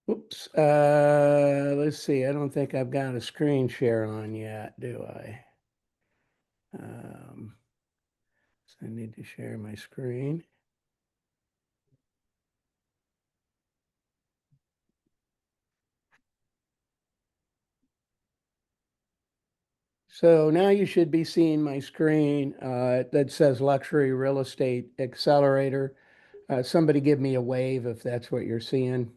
Oops. Let's see. I don't think I've got a screen share on yet, do I? Um, so I need to share my screen. So now you should be seeing my screen that says Luxury Real Estate Accelerator. Somebody give me a wave if that's what you're seeing.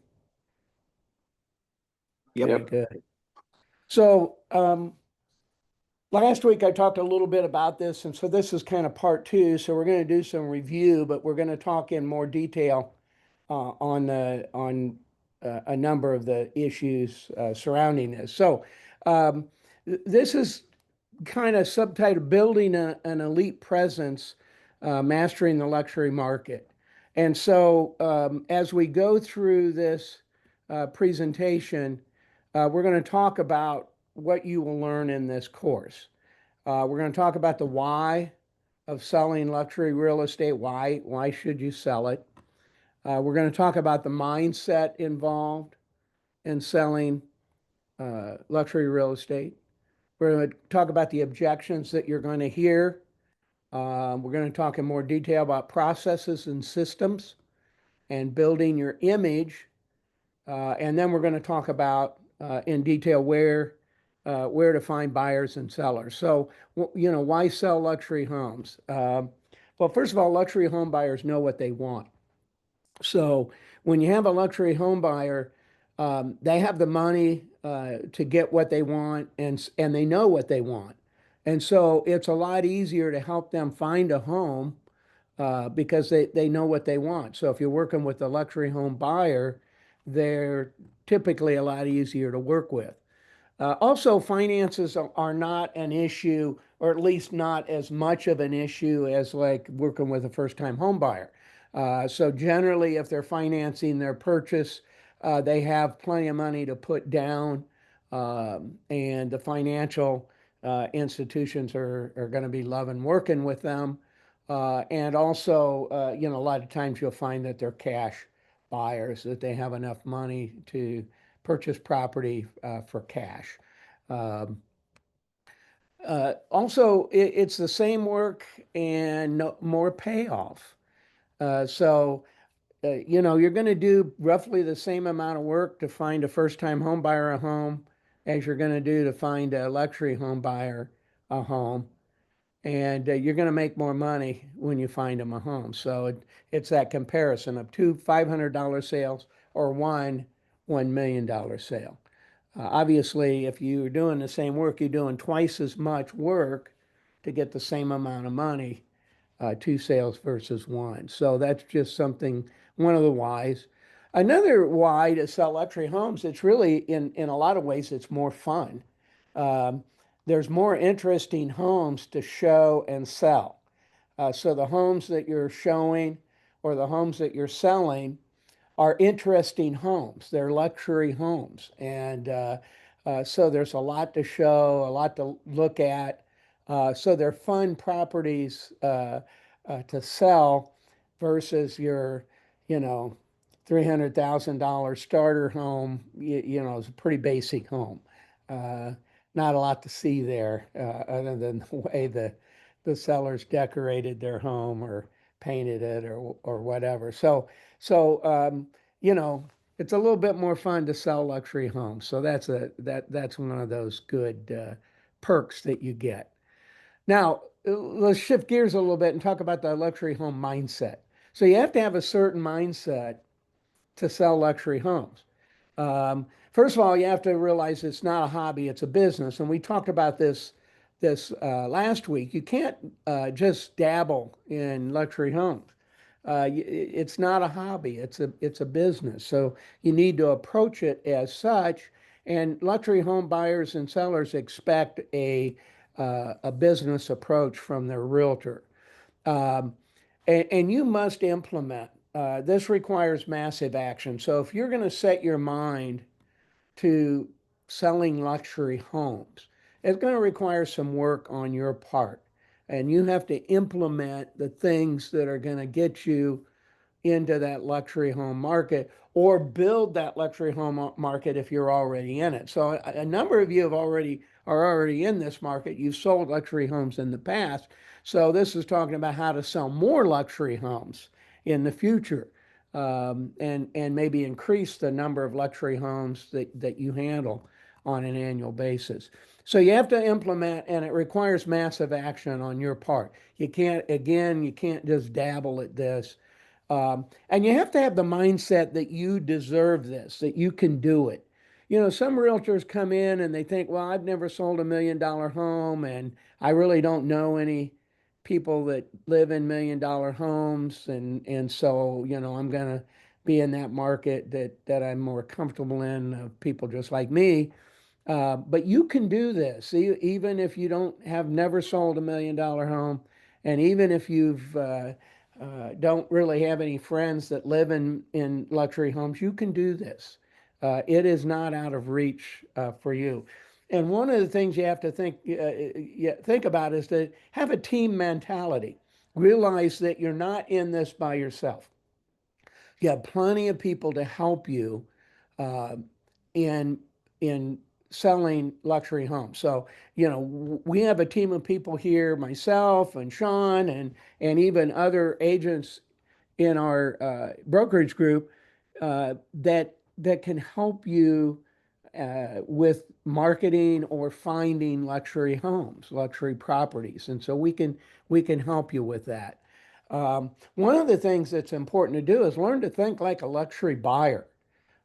Okay, Yep. good. So last week I talked a little bit about this, and so this is kind of part two. So we're going to do some review, but we're going to talk in more detail on a number of the issues surrounding this. So um, this is kind of subtitled "Building an Elite Presence, Mastering the Luxury Market." And so as we go through this presentation, we're going to talk about what you will learn in this course. We're going to talk about the why of selling luxury real estate. Why should you sell it? We're going to talk about the mindset involved in selling luxury real estate. We're going to talk about the objections that you're going to hear. We're going to talk in more detail about processes and systems and building your image. And then we're going to talk about in detail where to find buyers and sellers. So, why sell luxury homes? Well, first of all, luxury home buyers know what they want. So when you have a luxury home buyer, they have the money to get what they want, and they know what they want, and so it's a lot easier to help them find a home because they know what they want. So if you're working with a luxury home buyer, they're typically a lot easier to work with. Also, finances are not an issue, or at least not as much of an issue as like working with a first-time home buyer. So generally, if they're financing their purchase, they have plenty of money to put down, and the financial institutions are going to be loving working with them. And also, a lot of times you'll find that they're cash buyers, that they have enough money to purchase property for cash. Um, Also, it's the same work and more payoff. So, you're going to do roughly the same amount of work to find a first-time home buyer a home as you're going to do to find a luxury home buyer a home. And you're going to make more money when you find them a home. So it's that comparison of two $500 sales or one $1 million sale. Obviously, if you're doing the same work, you're doing twice as much work to get the same amount of money, two sales versus one. So that's just something, one of the whys. Another why to sell luxury homes, it's really, in a lot of ways, it's more fun. Um, there's more interesting homes to show and sell. So the homes that you're showing or the homes that you're selling are interesting homes. They're luxury homes. And so there's a lot to show, a lot to look at. So they're fun properties to sell versus your, you know, $300,000 starter home. It's a pretty basic home. Uh, Not a lot to see there other than the way the sellers decorated their home or painted it or whatever. So, you know, it's a little bit more fun to sell luxury homes. So that's one of those good perks that you get. Now, let's shift gears a little bit and talk about the luxury home mindset. So you have to have a certain mindset to sell luxury homes. First of all, you have to realize it's not a hobby, it's a business. And we talked about this last week. You can't just dabble in luxury homes. It's not a hobby, it's a business. So you need to approach it as such. And luxury home buyers and sellers expect a business approach from their realtor. Um, and you must implement. This requires massive action. So if you're going to set your mind to selling luxury homes, it's going to require some work on your part. And you have to implement the things that are going to get you into that luxury home market or build that luxury home market if you're already in it. So a number of you are already in this market. You've sold luxury homes in the past. So this is talking about how to sell more luxury homes in the future, and maybe increase the number of luxury homes that you handle on an annual basis. So you have to implement, and it requires massive action on your part. You can't just dabble at this. And you have to have the mindset that you deserve this, that you can do it. You know, some realtors come in and they think, well, I've never sold $1 million home, and I really don't know any people that live in $1 million homes. And so, you know, I'm going to be in that market that I'm more comfortable in, of people just like me. But you can do this, even if you don't have never sold $1 million home, and even if you've don't really have any friends that live in luxury homes, you can do this. It is not out of reach for you. And one of the things you have to think about is to have a team mentality. Realize that you're not in this by yourself. You have plenty of people to help you uh, in in selling luxury homes. So, you know, we have a team of people here, myself and Sean and even other agents in our brokerage group that can help you with marketing or finding luxury homes, luxury properties, and so we can help you with that. One of the things that's important to do is learn to think like a luxury buyer.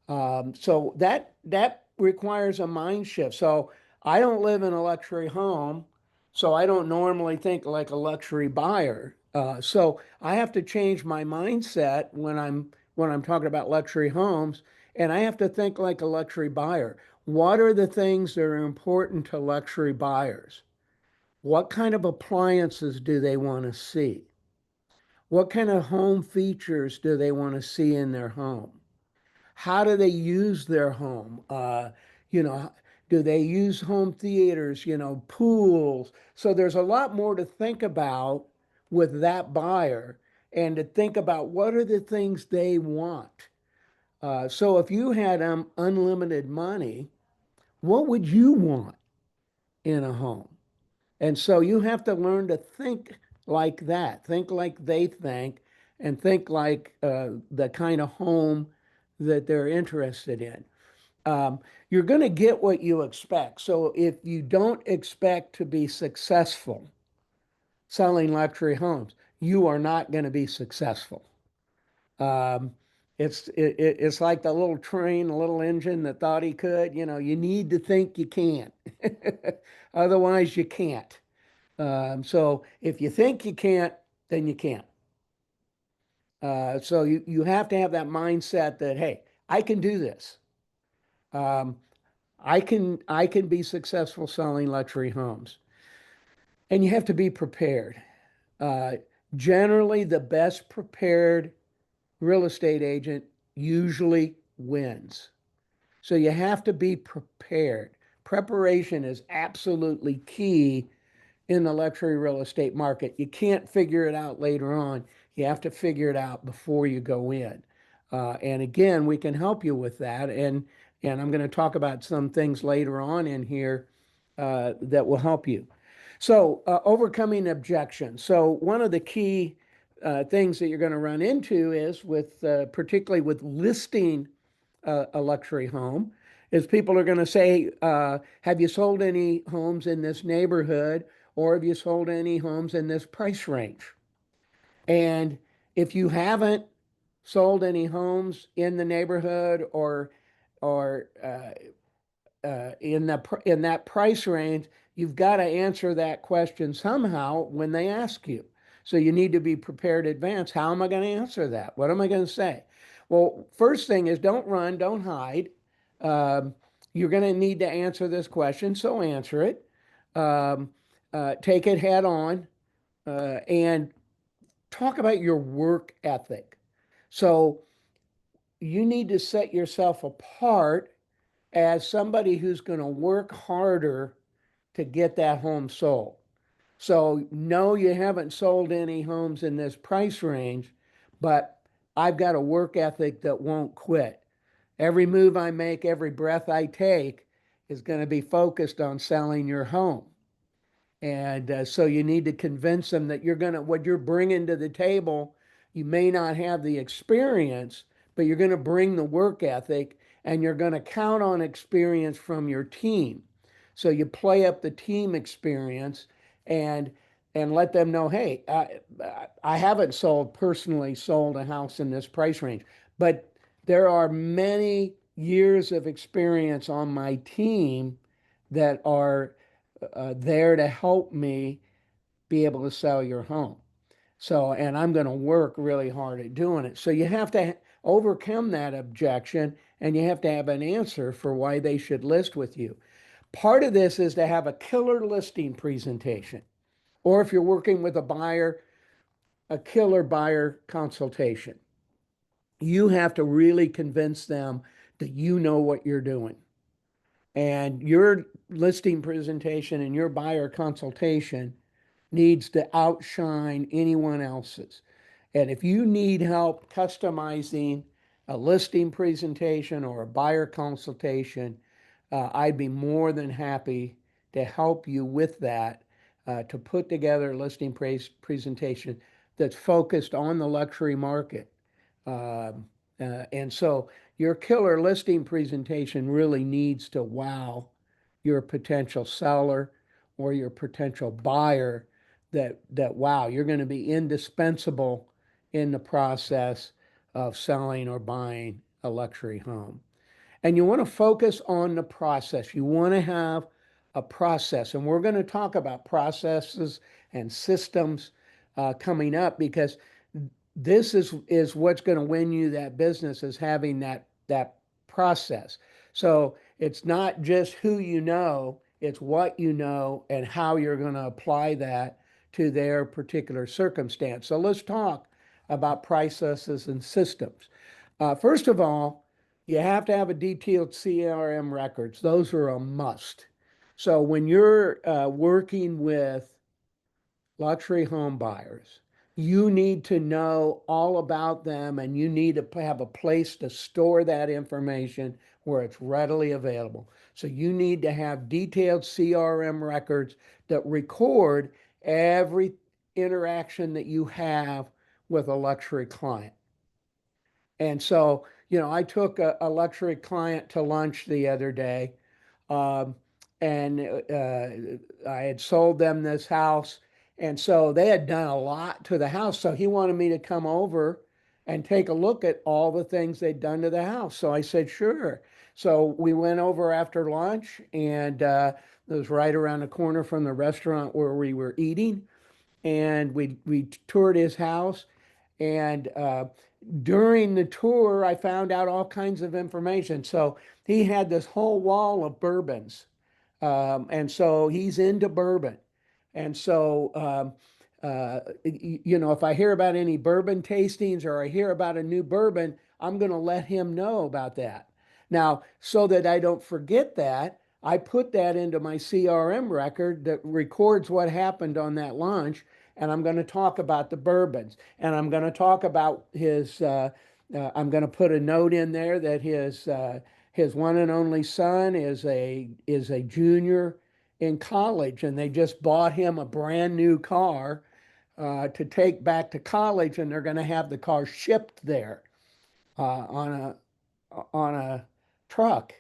So that requires a mind shift. So I don't live in a luxury home, so I don't normally think like a luxury buyer. So I have to change my mindset when I'm talking about luxury homes, and I have to think like a luxury buyer. What are the things that are important to luxury buyers? What kind of appliances do they want to see? What kind of home features do they want to see in their home? How do they use their home? You know, do they use home theaters, pools? So there's a lot more to think about with that buyer, and to think about what are the things they want. So if you had unlimited money, what would you want in a home? And so you have to learn to think like that, think like they think, and think like the kind of home that they're interested in. You're going to get what you expect. So if you don't expect to be successful selling luxury homes, you are not going to be successful. Um, it's like the little train, the little engine that thought he could. You know, you need to think you can, otherwise you can't. So if you think you can't, then you can't. So you have to have that mindset that, hey, I can do this. Um, I can be successful selling luxury homes, and you have to be prepared. Uh, Generally, the best prepared real estate agent usually wins. So you have to be prepared. Preparation is absolutely key in the luxury real estate market. You can't figure it out later on. You have to figure it out before you go in. And again, we can help you with that. And I'm going to talk about some things later on in here that will help you. So, overcoming objections. So, one of the key things that you're going to run into is particularly with listing a luxury home, is people are going to say, have you sold any homes in this neighborhood, or have you sold any homes in this price range? And if you haven't sold any homes in the neighborhood or in that price range, you've got to answer that question somehow when they ask you. So you need to be prepared in advance. How am I going to answer that? What am I going to say? Well, first thing is don't run, don't hide. Um, you're going to need to answer this question, so answer it. Um, Take it head on, and talk about your work ethic. So you need to set yourself apart as somebody who's going to work harder to get that home sold. So, no, you haven't sold any homes in this price range, but I've got a work ethic that won't quit. Every move I make, every breath I take is going to be focused on selling your home. And so you need to convince them that what you're bringing to the table, you may not have the experience, but you're going to bring the work ethic and you're going to count on experience from your team. So you play up the team experience and let them know, hey, I haven't personally sold a house in this price range, but there are many years of experience on my team that are there to help me be able to sell your home. So, and I'm going to work really hard at doing it. So you have to overcome that objection and you have to have an answer for why they should list with you. Part of this is to have a killer listing presentation, or if you're working with a buyer, a killer buyer consultation. You have to really convince them that you know what you're doing. And your listing presentation and your buyer consultation needs to outshine anyone else's. And if you need help customizing a listing presentation or a buyer consultation, I'd be more than happy to help you with that, to put together a listing presentation that's focused on the luxury market. Um, and so your killer listing presentation really needs to wow your potential seller or your potential buyer, that wow, you're going to be indispensable in the process of selling or buying a luxury home. And you want to focus on the process. You want to have a process. And we're going to talk about processes and systems coming up, because this is what's going to win you that business, is having that process. So it's not just who you know, it's what you know and how you're going to apply that to their particular circumstance. So let's talk about processes and systems. First of all, you have to have a detailed CRM records. Those are a must. So when you're working with luxury home buyers, you need to know all about them and you need to have a place to store that information where it's readily available. So you need to have detailed CRM records that record every interaction that you have with a luxury client. And so, I took a luxury client to lunch the other day, um, and I had sold them this house. And so they had done a lot to the house. So he wanted me to come over and take a look at all the things they'd done to the house. So I said, sure. So we went over after lunch, and it was right around the corner from the restaurant where we were eating. And we toured his house. And during the tour, I found out all kinds of information. So he had this whole wall of bourbons. And so he's into bourbon. And so, if I hear about any bourbon tastings or I hear about a new bourbon, I'm going to let him know about that. Now, so that I don't forget that, I put that into my CRM record that records what happened on that lunch. And I'm going to talk about the bourbons. And I'm going to talk about I'm going to put a note in there that his one and only son is a junior in college, and they just bought him a brand new car to take back to college, and they're going to have the car shipped there on a truck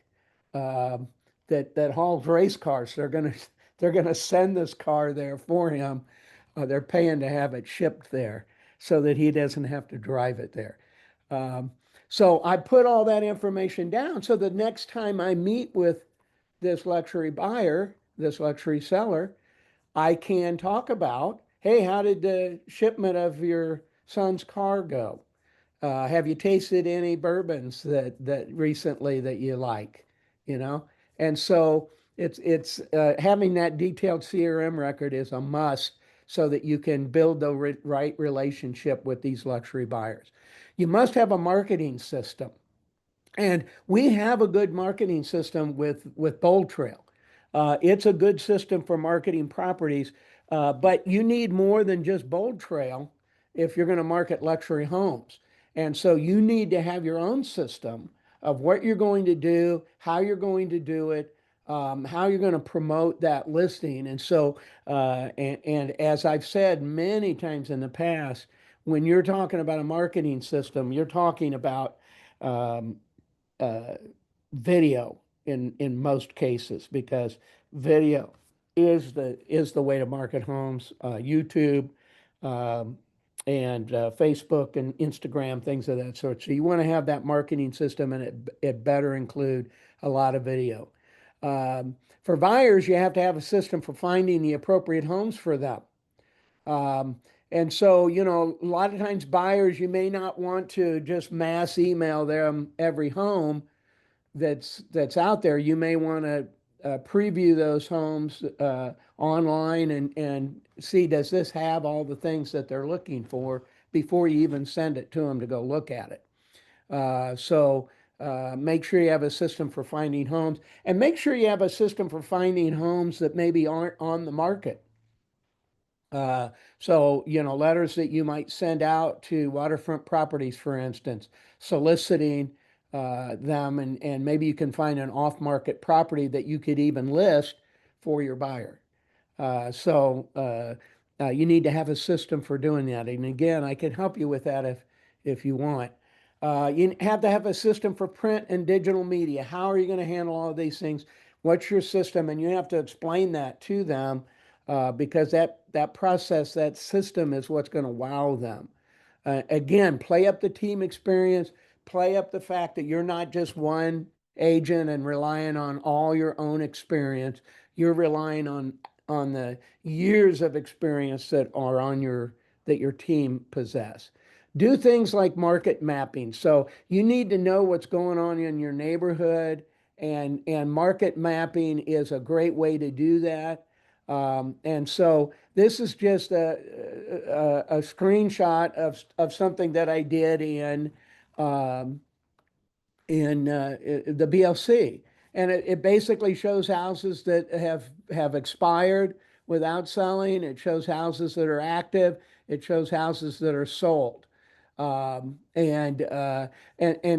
that hauls race cars. They're gonna send this car there for him. They're paying to have it shipped there so that he doesn't have to drive it there. Um, so I put all that information down so the next time I meet with this luxury buyer, this luxury seller, I can talk about, hey, how did the shipment of your son's car go? Have you tasted any bourbons that recently that you like? You know, and so it's having that detailed CRM record is a must so that you can build the right relationship with these luxury buyers. You must have a marketing system. And we have a good marketing system with Bold Trail. It's a good system for marketing properties, but you need more than just Bold Trail if you're going to market luxury homes. And so you need to have your own system of what you're going to do, how you're going to do it, how you're going to promote that listing. And so, and as I've said many times in the past, when you're talking about a marketing system, you're talking about um, uh, video in most cases because video is the way to market homes. YouTube um, and Facebook and Instagram, things of that sort. So you want to have that marketing system, and it better include a lot of video. For buyers, you have to have a system for finding the appropriate homes for them. Um, and so, a lot of times buyers, you may not want to just mass email them every home that's out there. You may want to preview those homes online and see, does this have all the things that they're looking for before you even send it to them to go look at it. So make sure you have a system for finding homes, and make sure you have a system for finding homes that maybe aren't on the market. Uh, so, letters that you might send out to waterfront properties, for instance, soliciting them, and maybe you can find an off-market property that you could even list for your buyer. So you need to have a system for doing that. And again, I can help you with that if you want. You have to have a system for print and digital media. How are you going to handle all of these things? What's your system? And you have to explain that to them because that process, that system is what's going to wow them. Again, play up the team experience, play up the fact that you're not just one agent and relying on all your own experience. You're relying on the years of experience that are on your team possess. Do things like market mapping. So you need to know what's going on in your neighborhood, and market mapping is a great way to do that. And so this is just a screenshot of something that I did um, in the BLC. And it basically shows houses that have expired without selling. It shows houses that are active. It shows houses that are sold. And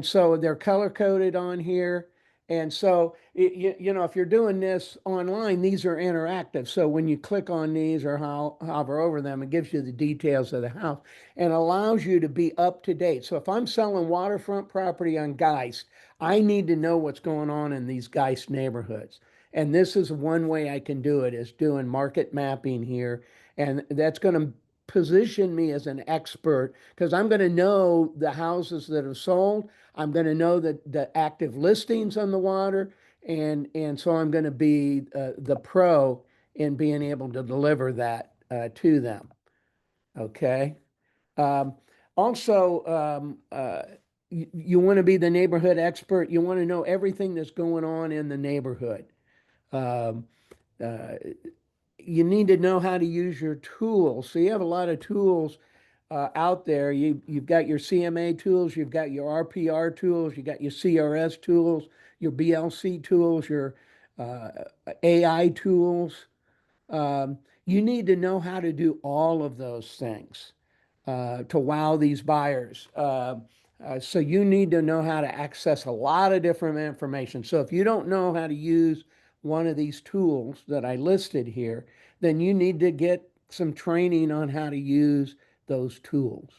so they're color coded on here. And so, if you're doing this online, these are interactive. So when you click on these or hover over them, it gives you the details of the house and allows you to be up to date. So if I'm selling waterfront property on Geist, I need to know what's going on in these Geist neighborhoods. And this is one way I can do it, is doing market mapping here. And that's going to position me as an expert because I'm going to know the houses that have sold. I'm going to know the active listings on the water, and so I'm going to be the pro in being able to deliver that to them. Okay. Um, also, you want to be the neighborhood expert. You want to know everything that's going on in the neighborhood. Um, uh, you need to know how to use your tools. So you have a lot of tools out there. You've got your CMA tools, you've got your RPR tools, you got your CRS tools, your BLC tools, your uh, AI tools. Um, you need to know how to do all of those things to wow these buyers. So you need to know how to access a lot of different information. So if you don't know how to use one of these tools that I listed here, then you need to get some training on how to use those tools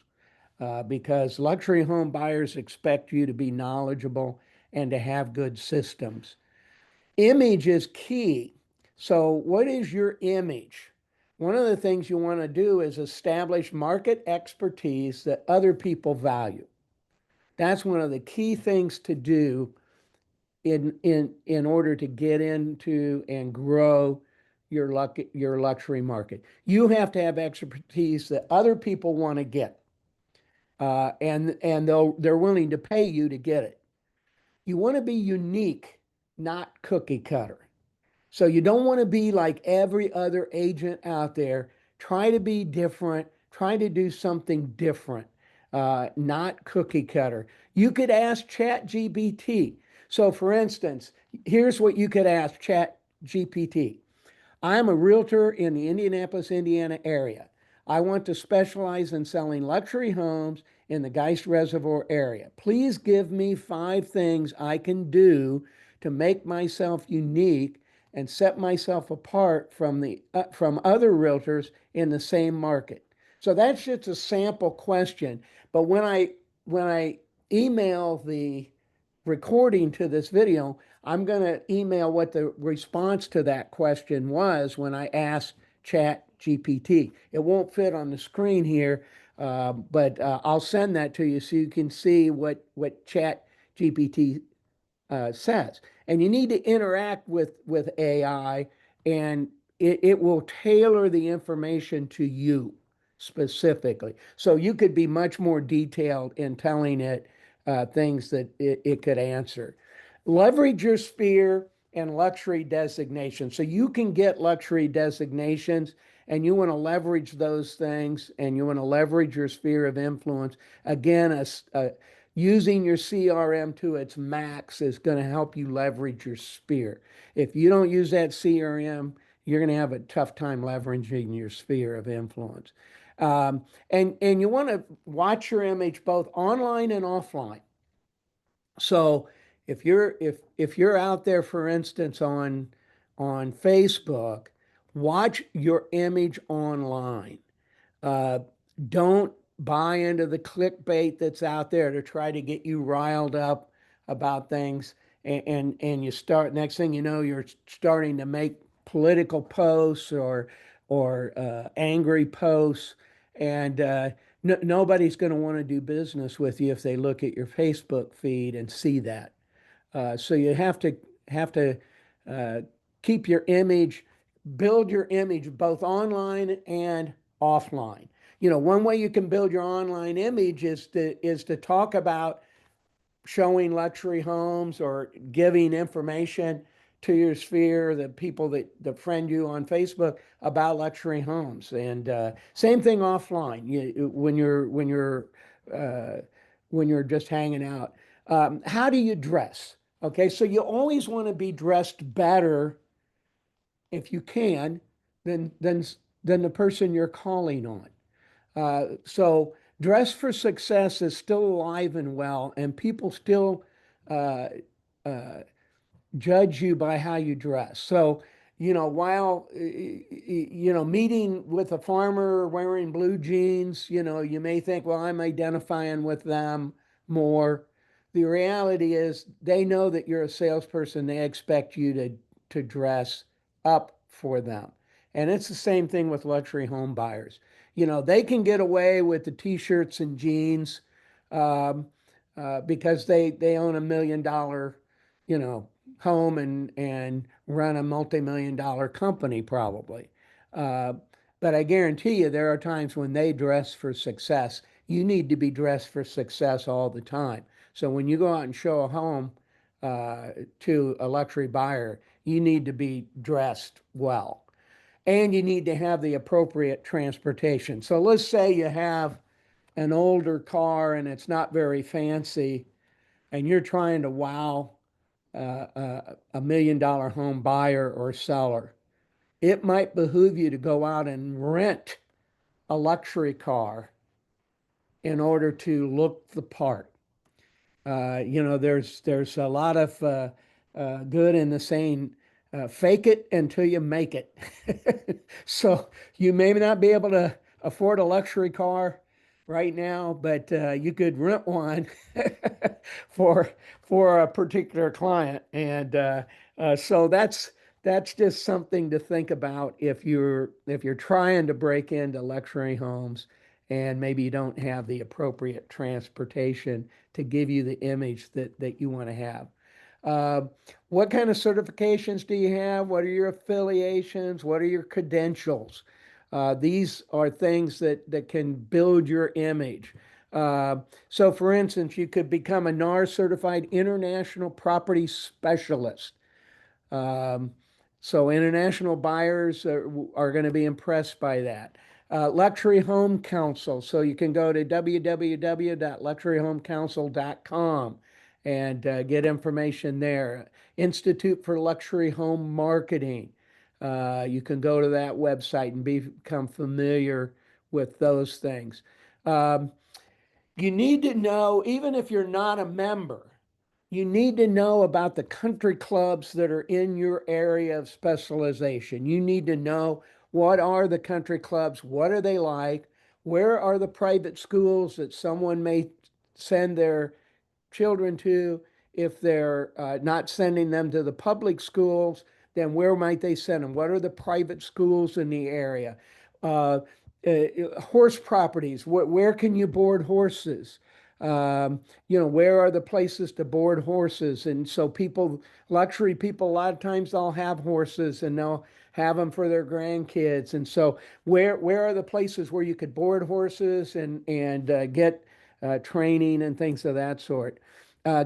because luxury home buyers expect you to be knowledgeable and to have good systems. Image is key. So, what is your image? One of the things you want to do is establish market expertise that other people value. That's one of the key things to do in order to get into and grow your luxury market. You have to have expertise that other people want to get, and they're willing to pay you to get it. You want to be unique, not cookie cutter. So you don't want to be like every other agent out there. Try to be different. Try to do something different, not cookie cutter. You could ask Chat GPT. So, for instance, here's what you could ask Chat GPT. I'm a realtor in the Indianapolis, Indiana area. I want to specialize in selling luxury homes in the Geist Reservoir area. Please give me 5 things I can do to make myself unique and set myself apart from the from other realtors in the same market. So that's just a sample question. But when I email the recording to this video, I'm going to email what the response to that question was when I asked Chat GPT. It won't fit on the screen here, but I'll send that to you so you can see what Chat GPT says. And you need to interact with AI, and it will tailor the information to you specifically. So you could be much more detailed in telling it things that it could answer. Leverage your sphere and luxury designations. So you can get luxury designations and you want to leverage those things and you want to leverage your sphere of influence. Again, using your CRM to its max is going to help you leverage your sphere. If you don't use that CRM, you're going to have a tough time leveraging your sphere of influence. And you want to watch your image both online and offline. So if you're out there, for instance, on Facebook, watch your image online. Uh, don't buy into the clickbait that's out there to try to get you riled up about things. And you start, next thing you know, you're starting to make political posts or angry posts. And nobody's going to want to do business with you if they look at your Facebook feed and see that. So you have to uh, keep your image, build your image both online and offline. One way you can build your online image is to talk about showing luxury homes or giving information to your sphere, the people that friend you on Facebook about luxury homes. And same thing offline. Uh, when you're just hanging out. How do you dress? Okay, so you always want to be dressed better if you can than than than the person you're calling on. So dress for success is still alive and well, and people still uh, uh, judge you by how you dress. So, while, meeting with a farmer wearing blue jeans, you may think, well, I'm identifying with them more. The reality is they know that you're a salesperson. They expect you to dress up for them. And it's the same thing with luxury home buyers. They can get away with the t-shirts and jeans um, because they own $1 million, you know, home and run a multi-million dollar company probably. Uh, but I guarantee you there are times when they dress for success. You need to be dressed for success all the time. So when you go out and show a home uh, to a luxury buyer, you need to be dressed well. And you need to have the appropriate transportation. So let's say you have an older car and it's not very fancy, and you're trying to wow $1 million home buyer or seller. It might behoove you to go out and rent a luxury car in order to look the part. There's a lot of good in the saying, fake it until you make it. So you may not be able to afford a luxury car right now, but you could rent one for for a particular client, and so that's just something to think about if you're trying to break into luxury homes and maybe you don't have the appropriate transportation to give you the image that you want to have. Uh, what kind of certifications do you have? What are your affiliations? What are your credentials? These are things that can build your image. Uh, so, for instance, you could become a NAR certified international property specialist. Um, so international buyers are going to be impressed by that. Luxury Home Council. So you can go to www.luxuryhomecouncil.com and get information there. Institute for Luxury Home Marketing. You can go to that website and become familiar with those things. Um, You need to know, even if you're not a member, you need to know about the country clubs that are in your area of specialization. You need to know what are the country clubs, what are they like, where are the private schools that someone may send their children to. If they're not sending them to the public schools, then where might they send them? What are the private schools in the area? Uh, Horse properties, where can you board horses? Where are the places to board horses? And so people, luxury people, a lot of times they'll have horses and they'll have them for their grandkids. And so where are the places where you could board horses and get training and things of that sort?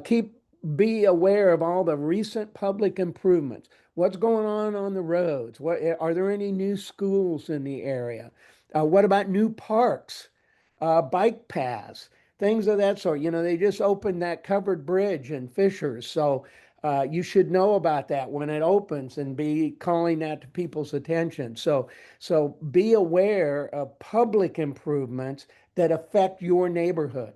Keep Be aware of all the recent public improvements. What's going on the roads? What are there any new schools in the area? What about new parks, bike paths, things of that sort? They just opened that covered bridge in Fishers, so you should know about that when it opens and be calling that to people's attention. So be aware of public improvements that affect your neighborhood.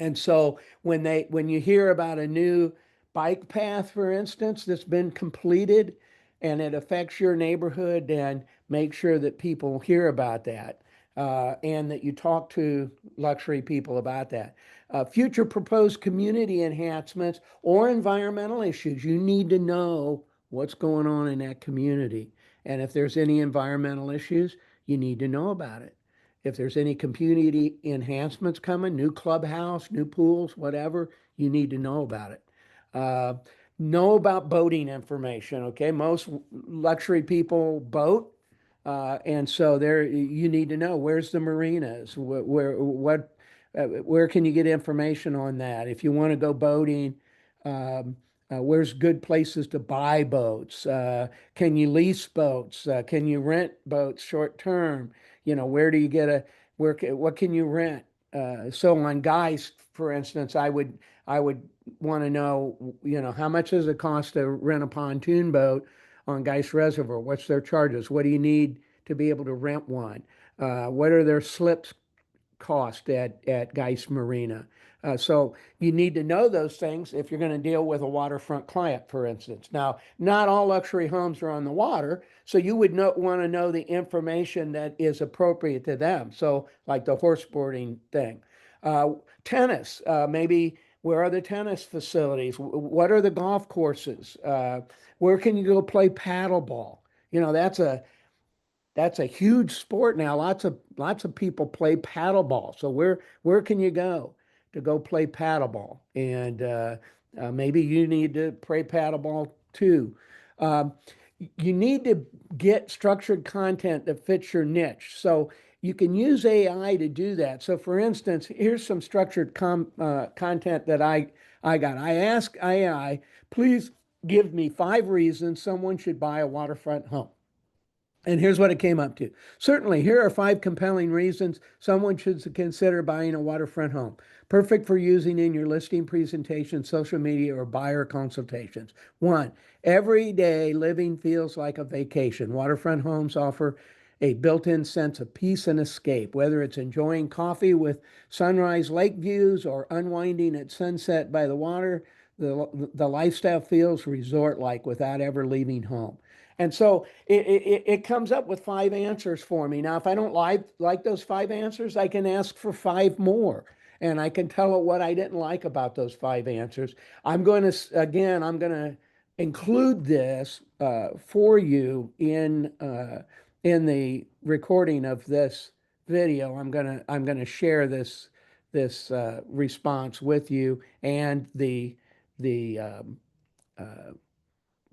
And so when you hear about a new bike path, for instance, that's been completed and it affects your neighborhood, then make sure that people hear about that and that you talk to luxury people about that. Future proposed community enhancements or environmental issues, you need to know what's going on in that community. And if there's any environmental issues, you need to know about it. If there's any community enhancements coming, new clubhouse, new pools, whatever, you need to know about it. Uh, know about boating information. Okay, most luxury people boat, and so there you need to know where's the marinas, where can you get information on that? If you want to go boating, um, where's good places to buy boats? Can you lease boats? Can you rent boats short term? Where do you get what can you rent? So on Geist, for instance, I would want to know, how much does it cost to rent a pontoon boat on Geist Reservoir? What's their charges? What do you need to be able to rent one? What are their slips cost at Geist Marina? So you need to know those things if you're going to deal with a waterfront client, for instance. Now, not all luxury homes are on the water, so you would want to know the information that is appropriate to them. So, like the horse boarding thing. Uh, Tennis, maybe where are the tennis facilities? What are the golf courses? Where can you go play paddleball? That's a huge sport now. Lots of people play paddleball. So where can you go to go play paddleball? And maybe you need to play paddleball too. Um, you need to get structured content that fits your niche. So you can use AI to do that. So for instance, here's some structured content that I got. I asked AI, please give me 5 reasons someone should buy a waterfront home. And here's what it came up to. Certainly, here are 5 compelling reasons someone should consider buying a waterfront home. Perfect for using in your listing presentation, social media, or buyer consultations. One, everyday living feels like a vacation. Waterfront homes offer a built-in sense of peace and escape, whether it's enjoying coffee with sunrise lake views or unwinding at sunset by the water. The lifestyle feels resort-like without ever leaving home. And so it comes up with 5 answers for me. Now, if I don't like those 5 answers, I can ask for 5 more. And I can tell it what I didn't like about those 5 answers. I'm going to include this for you in the recording of this video. I'm gonna share this response with you and the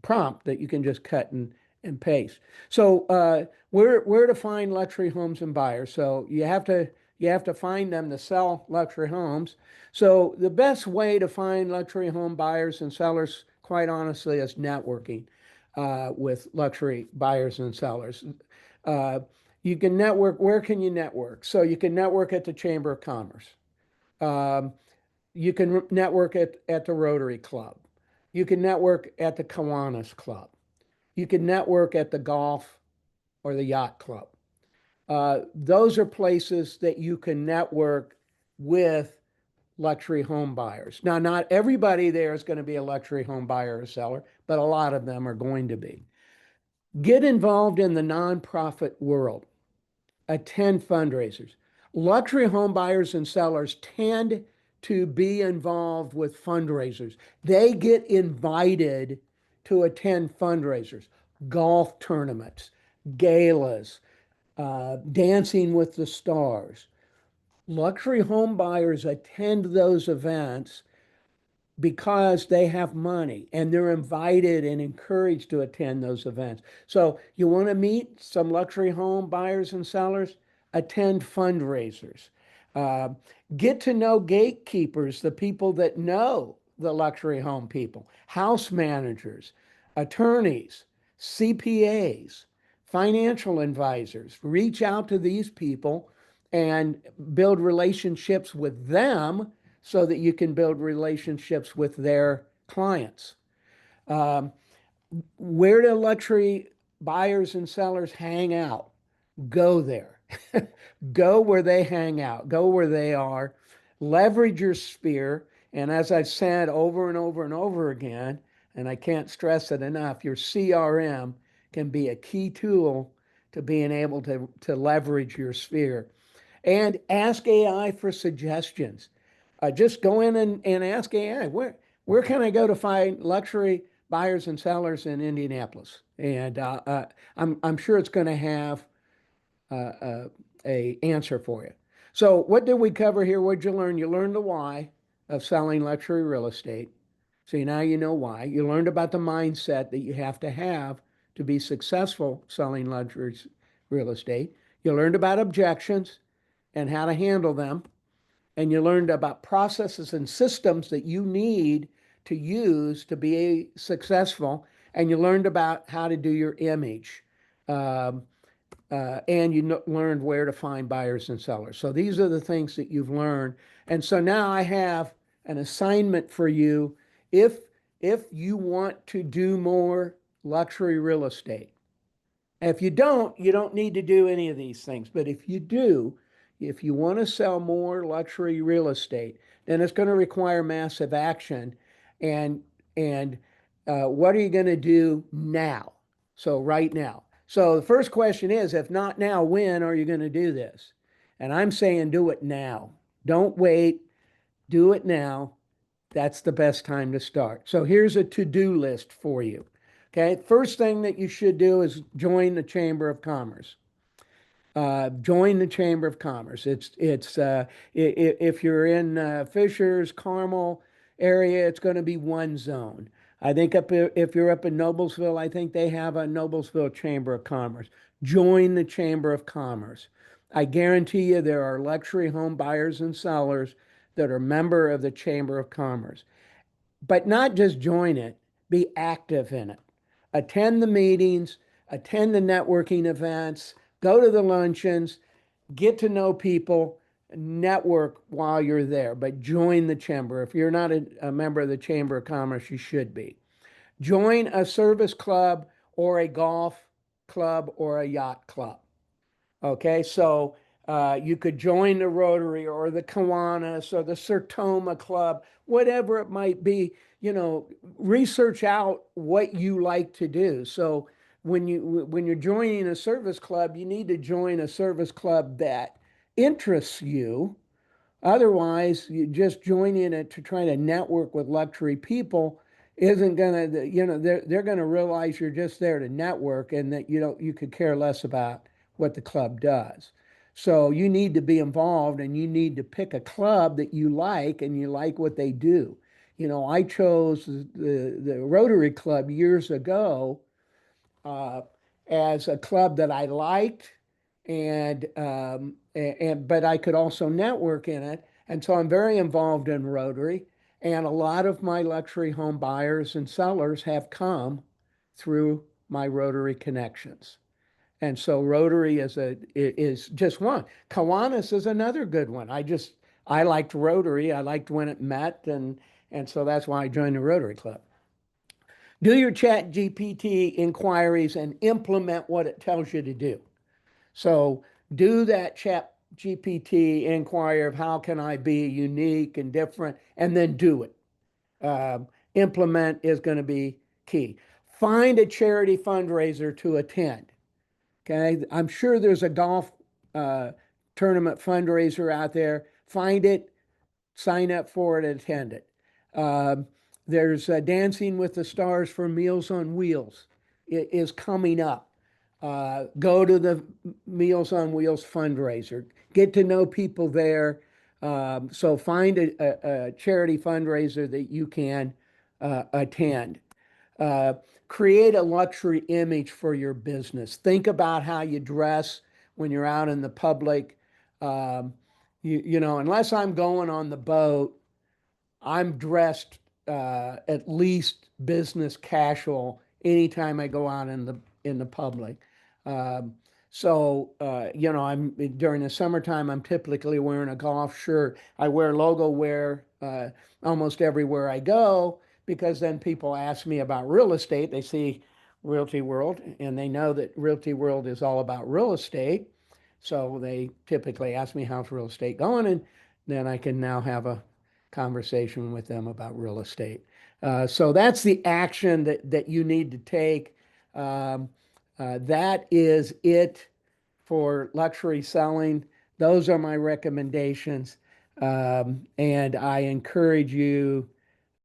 prompt that you can just cut and paste. So where to find luxury homes and buyers? So you have to find them to sell luxury homes. So the best way to find luxury home buyers and sellers, quite honestly, is networking with luxury buyers and sellers. Uh, you can network. Where can you network? So you can network at the Chamber of Commerce. Um, you can network at the Rotary Club. You can network at the Kiwanis Club. You can network at the golf or the yacht club. Those are places that you can network with luxury home buyers. Now, not everybody there is going to be a luxury home buyer or seller, but a lot of them are going to be. Get involved in the nonprofit world. Attend fundraisers. Luxury home buyers and sellers tend to be involved with fundraisers. They get invited to attend fundraisers, golf tournaments, galas, Dancing with the Stars. Luxury home buyers attend those events because they have money and they're invited and encouraged to attend those events. So you want to meet some luxury home buyers and sellers, attend fundraisers. Uh, get to know gatekeepers, the people that know the luxury home people, house managers, attorneys, CPAs, financial advisors. Reach out to these people and build relationships with them so that you can build relationships with their clients. Um, where do luxury buyers and sellers hang out? Go there. Go where they hang out. Go where they are. Leverage your sphere. And as I've said over and over and over again, and I can't stress it enough, your CRM can be a key tool to being able to leverage your sphere. And ask AI for suggestions. Just go in and ask AI, where can I go to find luxury buyers and sellers in Indianapolis? And I'm sure it's going to have uh, uh, a answer for you. So what did we cover here? What did you learn? You learned the why of selling luxury real estate. So now you know why. You learned about the mindset that you have to be successful selling luxury real estate. You learned about objections and how to handle them. And you learned about processes and systems that you need to use to be successful. And you learned about how to do your image. Um, and you learned where to find buyers and sellers. So these are the things that you've learned. And so now I have an assignment for you. If if you want to do more luxury real estate, if you don't need to do any of these things. But if you do, if you want to sell more luxury real estate, then it's going to require massive action. And and what are you going to do now? So right now. So the first question is, if not now, when are you going to do this? And I'm saying do it now. Don't wait. Do it now. That's the best time to start. So here's a to-do list for you. Okay, first thing that you should do is join the Chamber of Commerce. Join the Chamber of Commerce. If you're in Fishers, Carmel area, it's going to be one zone. I think if you're up in Noblesville, I think they have a Noblesville Chamber of Commerce. Join the Chamber of Commerce. I guarantee you there are luxury home buyers and sellers that are member of the Chamber of Commerce. But not just join it, be active in it. Attend the meetings, attend the networking events, go to the luncheons, get to know people, network while you're there, but join the chamber. If you're not a member of the Chamber of Commerce, you should be. Join a service club or a golf club or a yacht club. Okay, so you could join the Rotary or the Kiwanis or the Sertoma Club, whatever it might be. Research out what you like to do. So when you're joining a service club, you need to join a service club that interests you. Otherwise, you just joining it to try to network with luxury people isn't gonna, they're gonna realize you're just there to network and that you could care less about what the club does. So you need to be involved and you need to pick a club that you like and you like what they do. I chose the Rotary Club years ago uh, as a club that I liked, but I could also network in it, and so I'm very involved in Rotary, and a lot of my luxury home buyers and sellers have come through my Rotary connections. And so Rotary is just one. Kiwanis is another good one. I liked Rotary. I liked when it met, and so that's why I joined the Rotary Club. Do your chat GPT inquiries and implement what it tells you to do. So do that chat GPT, inquire of how can I be unique and different, and then do it. Implement is going to be key. Find a charity fundraiser to attend. Okay, I'm sure there's a golf uh, tournament fundraiser out there. Find it, sign up for it, attend it. Um, there's Dancing with the Stars for Meals on Wheels. It is coming up. Go to the Meals on Wheels fundraiser. Get to know people there. So find a charity fundraiser that you can attend. Uh, Create a luxury image for your business. Think about how you dress when you're out in the public. Um, Unless I'm going on the boat, I'm dressed at least business casual anytime I go out in the public. Um, I'm during the summertime. I'm typically wearing a golf shirt. I wear logo wear almost everywhere I go because then people ask me about real estate. They see Realty World and they know that Realty World is all about real estate. So they typically ask me how's real estate going, and then I can now have a conversation with them about real estate. So that's the action that you need to take. Um, that is it for luxury selling. Those are my recommendations. And I encourage you